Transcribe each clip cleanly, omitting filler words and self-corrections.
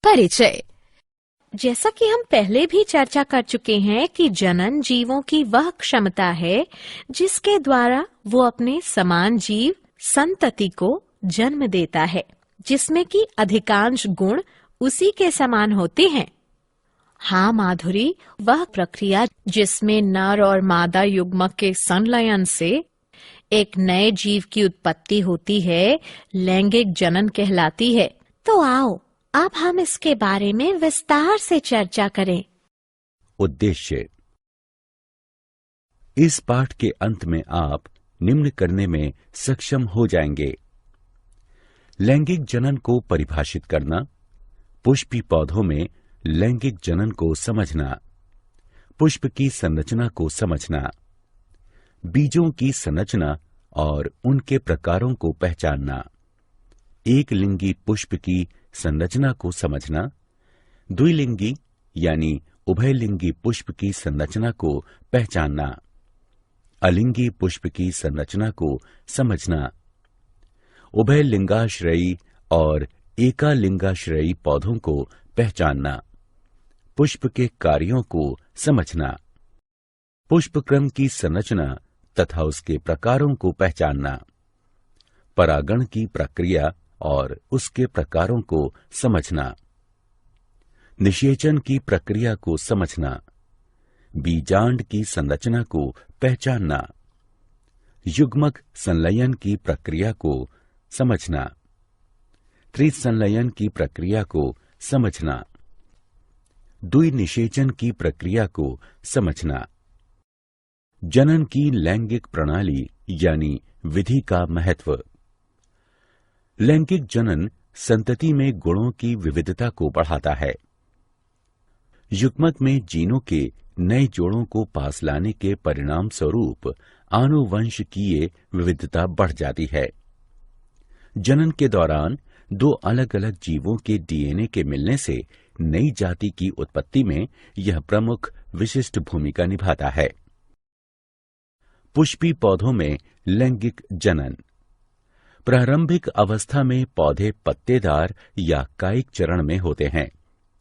परिचय। जैसा कि हम पहले भी चर्चा कर चुके हैं कि जनन जीवों की वह क्षमता है जिसके द्वारा वो अपने समान जीव संतति को जन्म देता है, जिसमें कि अधिकांश गुण उसी के समान होते हैं। हाँ माधुरी, वह प्रक्रिया जिसमें नर और मादा युग्मक के संलयन से एक नए जीव की उत्पत्ति होती है, लैंगिक जनन कहलाती है। तो आओ अब हम इसके बारे में विस्तार से चर्चा करें। उद्देश्य। इस पाठ के अंत में आप निम्न करने में सक्षम हो जाएंगे: लैंगिक जनन को परिभाषित करना, पुष्पी पौधों में लैंगिक जनन को समझना, पुष्प की संरचना को समझना, बीजों की संरचना और उनके प्रकारों को पहचानना, एक लिंगी पुष्प की संरचना को समझना, द्विलिंगी यानी उभयलिंगी पुष्प की संरचना को पहचानना, अलिंगी पुष्प की संरचना को समझना, उभयलिंगाश्रयी और एकालिंगाश्रयी पौधों को पहचानना, पुष्प के कार्यों को समझना, पुष्पक्रम की संरचना तथा उसके प्रकारों को पहचानना, परागण की प्रक्रिया और उसके प्रकारों को समझना, निषेचन की प्रक्रिया को समझना, बीजांड की संरचना को पहचानना, युग्मक संलयन की प्रक्रिया को समझना, त्रिसंलयन की प्रक्रिया को समझना, द्विनिषेचन की प्रक्रिया को समझना, जनन की लैंगिक प्रणाली यानी विधि का महत्व। लैंगिक जनन संतति में गुणों की विविधता को बढ़ाता है। युग्मक में जीनों के नए जोड़ों को पास लाने के परिणाम स्वरूप आनुवंशिकीय विविधता बढ़ जाती है। जनन के दौरान दो अलग अलग जीवों के डीएनए के मिलने से नई जाति की उत्पत्ति में यह प्रमुख विशिष्ट भूमिका निभाता है। पुष्पी पौधों में लैंगिक जनन। प्रारंभिक अवस्था में पौधे पत्तेदार या कायिक चरण में होते हैं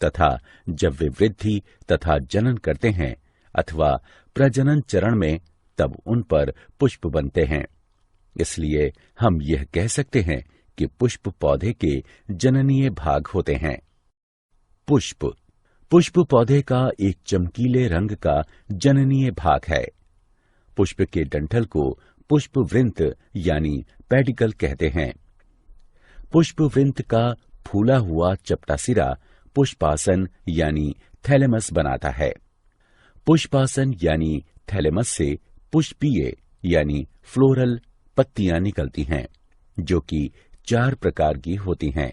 तथा जब वे वृद्धि तथा जनन करते हैं अथवा प्रजनन चरण में, तब उन पर पुष्प बनते हैं। इसलिए हम यह कह सकते हैं कि पुष्प पौधे के जननीय भाग होते हैं। पुष्प पौधे का एक चमकीले रंग का जननीय भाग है। पुष्प के डंठल को पुष्पवृंत यानी पेडिकल कहते हैं। पुष्पवृंत का फूला हुआ चपटा सिरा पुष्पासन यानी थैलेमस बनाता है। पुष्पासन यानी थैलेमस से पुष्पीय यानी फ्लोरल पत्तियां निकलती हैं, जो कि 4 प्रकार की होती हैं: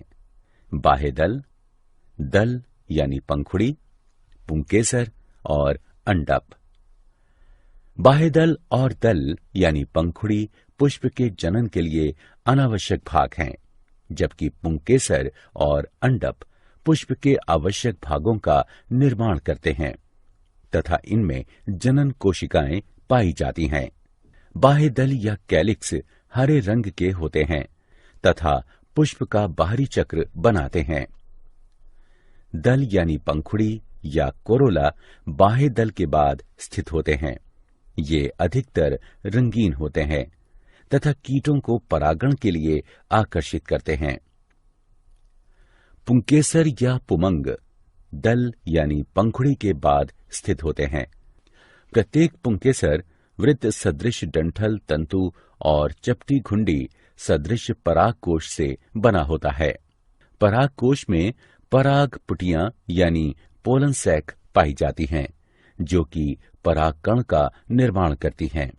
बाह्यदल, दल यानी पंखुड़ी, पुंकेसर और अंडप। बाह्यदल और दल यानी पंखुड़ी पुष्प के जनन के लिए अनावश्यक भाग हैं, जबकि पुंकेसर और अंडप पुष्प के आवश्यक भागों का निर्माण करते हैं तथा इनमें जनन कोशिकाएं पाई जाती हैं। बाह्यदल या कैलिक्स हरे रंग के होते हैं तथा पुष्प का बाहरी चक्र बनाते हैं। दल यानी पंखुड़ी या कोरोला बाह्यदल के बाद स्थित होते हैं। ये अधिकतर रंगीन होते हैं तथा कीटों को परागण के लिए आकर्षित करते हैं। पुंकेसर या पुमंग दल यानी पंखुड़ी के बाद स्थित होते हैं। प्रत्येक पुंकेसर वृत्त सदृश डंठल तंतु और चपटी घुंडी सदृश पराग कोश से बना होता है। पराग कोश में पराग पुटियां यानी पोलन सैक पाई जाती हैं, जो कि परागकण का निर्माण करती हैं।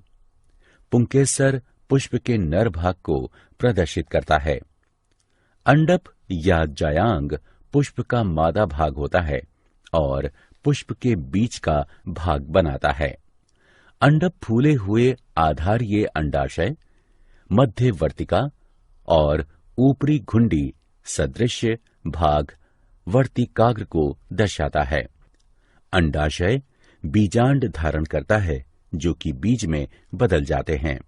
पुंकेसर पुष्प के नर भाग को प्रदर्शित करता है। अंडप या जायांग पुष्प का मादा भाग होता है और पुष्प के बीच का भाग बनाता है। अंडप फूले हुए आधारीय अंडाशय, मध्यवर्तिका और ऊपरी घुंडी सदृश भाग वर्तिकाग्र को दर्शाता है। अंडाशय बीजांड धारण करता है, जो कि बीज में बदल जाते हैं।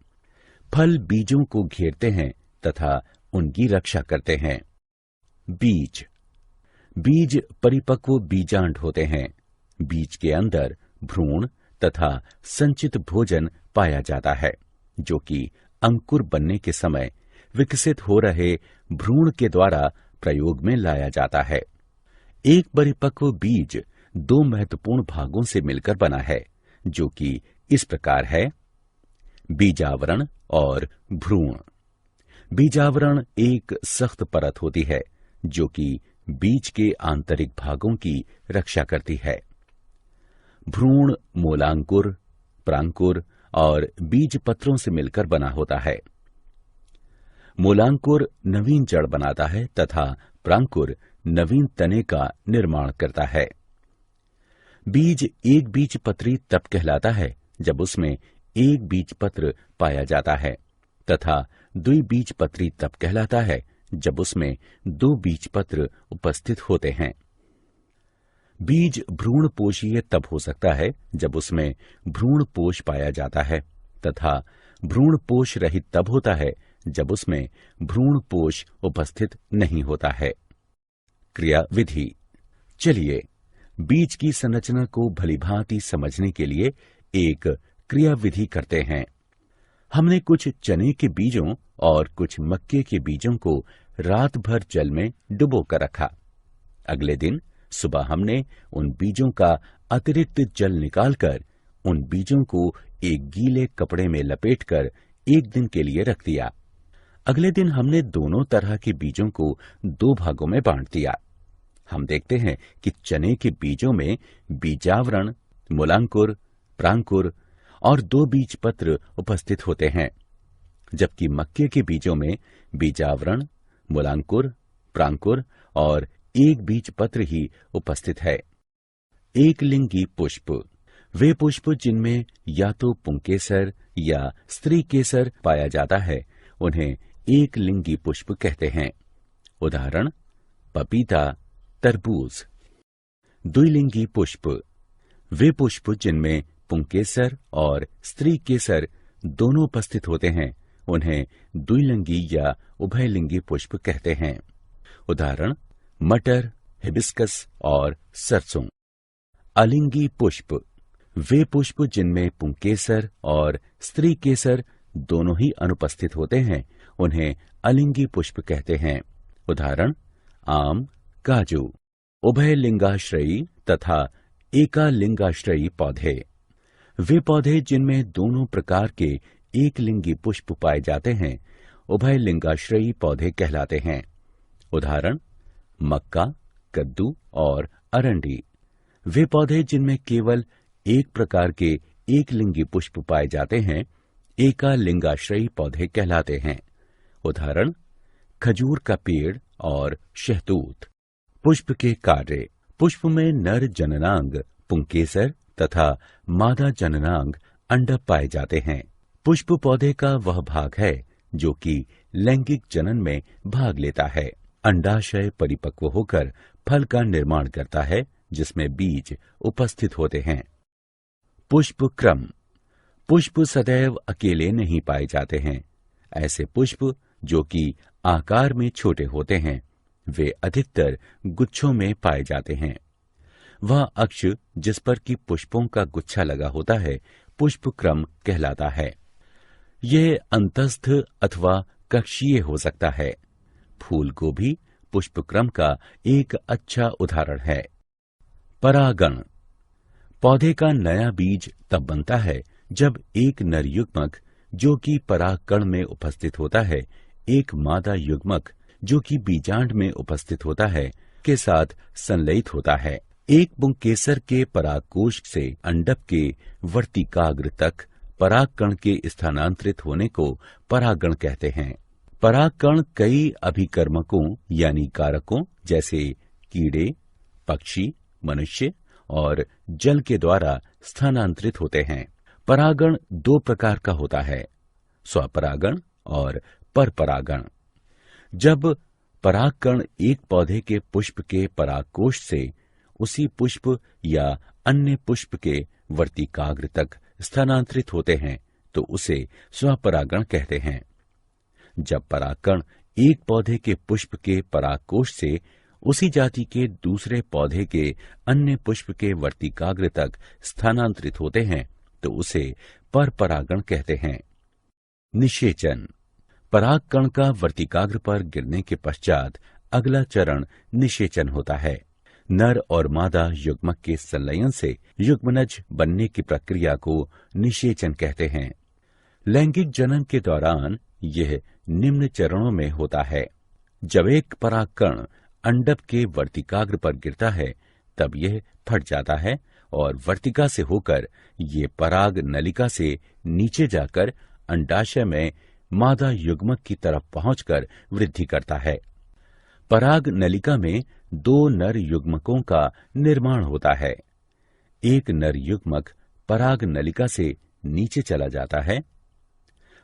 फल बीजों को घेरते हैं तथा उनकी रक्षा करते हैं। बीज बीज परिपक्व बीजांड होते हैं। बीज के अंदर भ्रूण तथा संचित भोजन पाया जाता है, जो कि अंकुर बनने के समय विकसित हो रहे भ्रूण के द्वारा प्रयोग में लाया जाता है। एक परिपक्व बीज दो महत्वपूर्ण भागों से मिलकर बना है, जो कि इस प्रकार है: बीजावरण और भ्रूण। बीजावरण एक सख्त परत होती है जो कि बीज के आंतरिक भागों की रक्षा करती है। भ्रूण मूलांकुर, प्रांकुर और बीज पत्रों से मिलकर बना होता है। मूलांकुर नवीन जड़ बनाता है तथा प्रांकुर नवीन तने का निर्माण करता है। बीज एक बीज पत्री तब कहलाता है जब उसमें एक बीज पत्र पाया जाता है तथा द्विबीज पत्री तब कहलाता है जब उसमें दो बीज पत्र उपस्थित होते हैं। बीज भ्रूण पोषीय तब हो सकता है जब उसमें भ्रूण पोष पाया जाता है तथा भ्रूण पोष रहित तब होता है जब उसमें भ्रूण पोष उपस्थित नहीं होता है। क्रिया विधि। चलिए बीज की संरचना को भलीभांति समझने के लिए एक क्रिया विधि करते हैं। हमने कुछ चने के बीजों और कुछ मक्के के बीजों को रात भर जल में डुबो कर रखा। अगले दिन सुबह हमने उन बीजों का अतिरिक्त जल निकालकर उन बीजों को एक गीले कपड़े में लपेटकर एक दिन के लिए रख दिया। अगले दिन हमने दोनों तरह के बीजों को दो भागों में बांट दिया। हम देखते हैं कि चने के बीजों में बीजावरण, मूलांकुर, प्रांकुर और दो बीज पत्र उपस्थित होते हैं, जबकि मक्के के बीजों में बीजावरण, मूलांकुर, प्रांकुर और एक बीज पत्र ही उपस्थित है। एक लिंगी पुष्प। वे पुष्प जिनमें या तो पुंकेसर या स्त्री केसर पाया जाता है उन्हें एक लिंगी पुष्प कहते हैं। उदाहरण: पपीता, तरबूज। द्विलिंगी पुष्प। वे पुष्प जिनमें पुंकेसर और स्त्री केसर दोनों उपस्थित होते हैं उन्हें द्विलिंगी या उभयलिंगी पुष्प कहते हैं। उदाहरण: मटर, हिबिस्कस और सरसों। अलिंगी पुष्प। वे पुष्प जिनमें पुंकेसर और स्त्री केसर दोनों ही अनुपस्थित होते हैं उन्हें अलिंगी पुष्प कहते हैं। उदाहरण: आम, काजू। उभयलिंगाश्रयी तथा एकालिंगाश्रयी पौधे। वे पौधे जिनमें दोनों प्रकार के एक लिंगी पुष्प पाए जाते हैं उभयलिंगाश्रयी पौधे कहलाते हैं। उदाहरण: मक्का, कद्दू और अरंडी। वे पौधे जिनमें केवल एक प्रकार के एक लिंगी पुष्प पाए जाते हैं एकालिंगाश्रयी पौधे कहलाते हैं। उदाहरण: खजूर का पेड़ और शहतूत। पुष्प के कार्य। पुष्प में नर जननांग पुंकेसर तथा मादा जननांग अंडक पाए जाते हैं। पुष्प पौधे का वह भाग है जो कि लैंगिक जनन में भाग लेता है। अंडाशय परिपक्व होकर फल का निर्माण करता है जिसमें बीज उपस्थित होते हैं। पुष्प क्रम। पुष्प सदैव अकेले नहीं पाए जाते हैं। ऐसे पुष्प जो कि आकार में छोटे होते हैं वे अधिकतर गुच्छों में पाए जाते हैं। वह अक्ष जिस पर कि पुष्पों का गुच्छा लगा होता है पुष्प क्रम कहलाता है। यह अंतस्थ अथवा कक्षीय हो सकता है। फूल गोभी पुष्प क्रम का एक अच्छा उदाहरण है। परागण। पौधे का नया बीज तब बनता है जब एक नर युग्मक जो कि परागकण में उपस्थित होता है एक मादा युग्मक जो कि बीजांड में उपस्थित होता है के साथ संलयित होता है। एक पुंकेसर के परागकोश से अंडक के वर्तिकाग्र तक परागकण के स्थानांतरित होने को परागण कहते हैं। परागकण कई अभिकर्मकों यानी कारकों जैसे कीड़े, पक्षी, मनुष्य और जल के द्वारा स्थानांतरित होते हैं। परागण दो प्रकार का होता है, स्वपरागण और परपरागण। जब परागकण एक पौधे के पुष्प के परागकोश से उसी पुष्प या अन्य पुष्प के वर्तिकाग्र तक स्थानांतरित होते हैं तो उसे स्वपरागण कहते हैं। जब परागकण एक पौधे के पुष्प के परागकोश से उसी जाति के दूसरे पौधे के अन्य पुष्प के वर्तिकाग्र तक स्थानांतरित होते हैं तो उसे परपरागण कहते हैं। निषेचन। परागकण का वर्तिकाग्र पर गिरने के पश्चात अगला चरण निषेचन होता है। नर और मादा युग्मक के संलयन से युग्मनज बनने की प्रक्रिया को निषेचन कहते हैं। लैंगिक जनन के दौरान यह निम्न चरणों में होता है। जब एक परागकण अंडक के वर्तिकाग्र पर गिरता है तब यह फट जाता है और वर्तिका से होकर ये पराग नलिका से नीचे जाकर अंडाशय में मादा युग्मक की तरफ पहुंचकर वृद्धि करता है। पराग नलिका में दो नर युग्मकों का निर्माण होता है। एक नर युग्मक पराग नलिका से नीचे चला जाता है।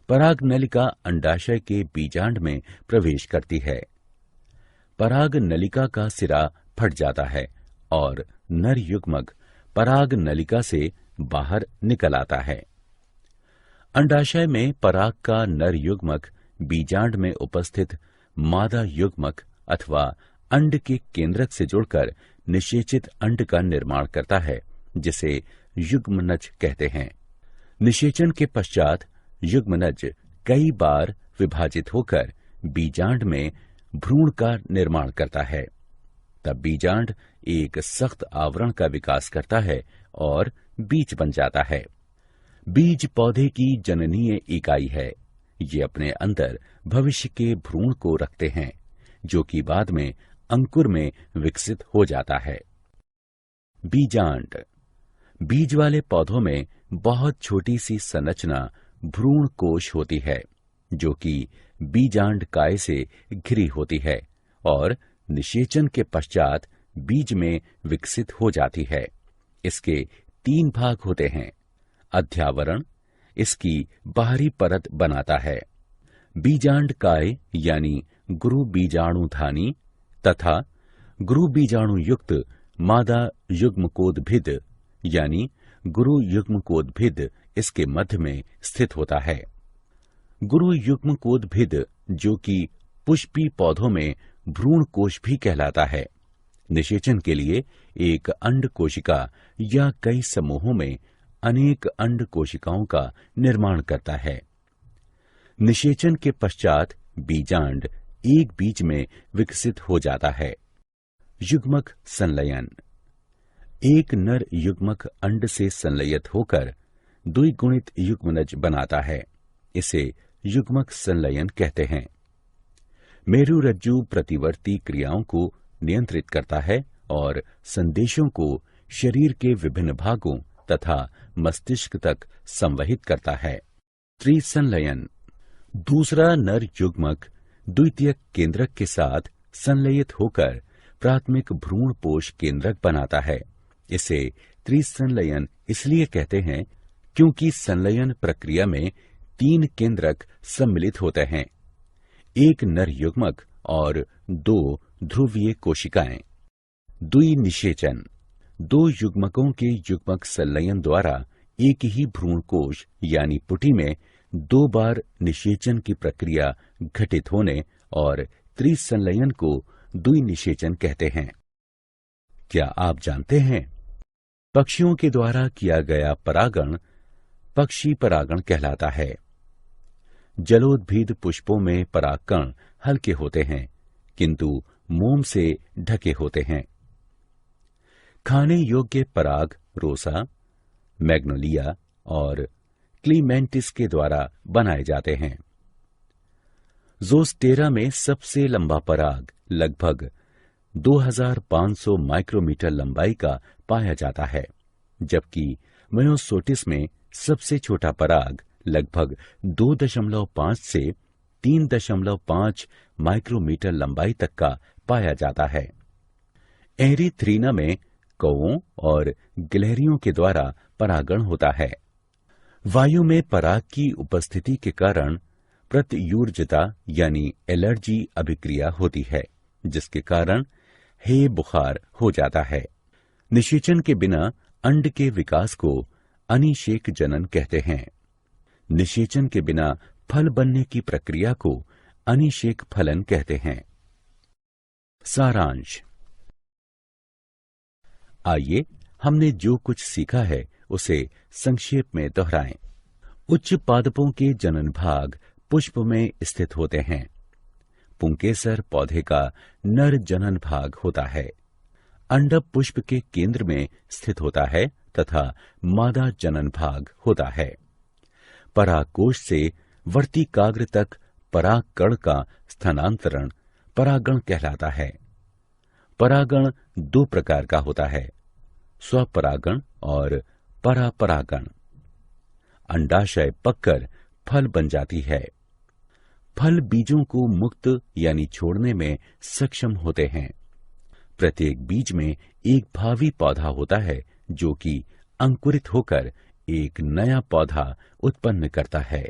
पराग नलिका अंडाशय के बीजांड में प्रवेश करती है। पराग नलिका का सिरा फट जाता है और नर युग्मक पराग नलिका से बाहर निकल आता है। अंडाशय में पराग का नर युग्मक बीजांड में उपस्थित मादा युग्मक अथवा अंड के केंद्रक से जुड़कर निषेचित अंड का निर्माण करता है, जिसे युग्मनज कहते हैं। निषेचन के पश्चात युग्मनज कई बार विभाजित होकर बीजांड में भ्रूण का निर्माण करता है। तब बीजांड एक सख्त आवरण का विकास करता है और बीज बन जाता है। बीज पौधे की जननीय इकाई है। ये अपने अंदर भविष्य के भ्रूण को रखते हैं, जो कि बाद में अंकुर में विकसित हो जाता है। बीजांड। बीज वाले पौधों में बहुत छोटी सी संरचना भ्रूण कोश होती है, जो कि बीजांड काय से घिरी होती है और निषेचन के पश्चात बीज में विकसित हो जाती है। इसके 3 भाग होते हैं। अध्यावरण इसकी बाहरी परत बनाता है। बीजांड काय यानी गुरु बीजाणुधानी तथा गुरु बीजाणु युक्त मादा युग्मकोद्भिद यानी गुरु युग्मकोद्भिद इसके मध्य में स्थित होता है। गुरु युग्मकोद्भिद, जो कि पुष्पी पौधों में भ्रूण कोश भी कहलाता है, निषेचन के लिए एक अंड कोशिका या कई समूहों में अनेक अंड कोशिकाओं का निर्माण करता है। निषेचन के पश्चात बीजांड एक बीज में विकसित हो जाता है। युग्मक संलयन। एक नर युग्मक अंड से संलयित होकर द्विगुणित युग्मनज बनाता है। इसे युग्मक संलयन कहते हैं। मेरुरज्जु प्रतिवर्ती क्रियाओं को नियंत्रित करता है और संदेशों को शरीर के विभिन्न भागों तथा मस्तिष्क तक संवहित करता है। त्रिसंलयन। दूसरा नर युग्मक द्वितीयक केंद्रक के साथ संलयित होकर प्राथमिक भ्रूणपोष केंद्रक बनाता है। इसे त्रिसंलयन इसलिए कहते हैं क्योंकि संलयन प्रक्रिया में 3 केंद्रक सम्मिलित होते हैं, एक नर युग्मक और 2 ध्रुवीय कोशिकाएं। द्विनिषेचन। 2 युग्मकों के युग्मक संलयन द्वारा एक ही भ्रूणकोश यानी पुटी में 2 बार निषेचन की प्रक्रिया घटित होने और त्रिसंलयन को द्विनिषेचन कहते हैं। क्या आप जानते हैं, पक्षियों के द्वारा किया गया परागण पक्षी परागण कहलाता है। जलोद्भिद पुष्पों में परागकण हल्के होते हैं, किंतु मोम से ढके होते हैं। खाने योग्य पराग रोसा, मैग्नोलिया और क्लीमेंटिस के द्वारा बनाए जाते हैं। ज़ोस्टेरा में सबसे लंबा पराग लगभग 2500 माइक्रोमीटर लंबाई का पाया जाता है, जबकि मयोसोटिस में सबसे छोटा पराग लगभग 2.5 से 3.5 माइक्रोमीटर लंबाई तक का पाया जाता है। एरिथ्रीना में कौओं और गिलहरियों के द्वारा परागण होता है। वायु में पराग की उपस्थिति के कारण प्रत्यूर्जता यानी एलर्जी अभिक्रिया होती है, जिसके कारण हे बुखार हो जाता है। निषेचन के बिना अंड के विकास को अनिषेक जनन कहते हैं। निषेचन के बिना फल बनने की प्रक्रिया को अनिषेक फलन कहते हैं। सारांश। आइए हमने जो कुछ सीखा है उसे संक्षेप में दोहराएं। उच्च पादपों के जनन भाग पुष्प में स्थित होते हैं। पुंकेसर पौधे का नर जनन भाग होता है। अंडक पुष्प के केंद्र में स्थित होता है तथा मादा जनन भाग होता है। परागकोश से वर्तिकाग्र तक परागकण का स्थानांतरण परागण कहलाता है। परागण दो प्रकार का होता है, स्वपरागण और परापरागण। अंडाशय पककर फल बन जाती है। फल बीजों को मुक्त यानी छोड़ने में सक्षम होते हैं। प्रत्येक बीज में एक भावी पौधा होता है जो कि अंकुरित होकर एक नया पौधा उत्पन्न करता है।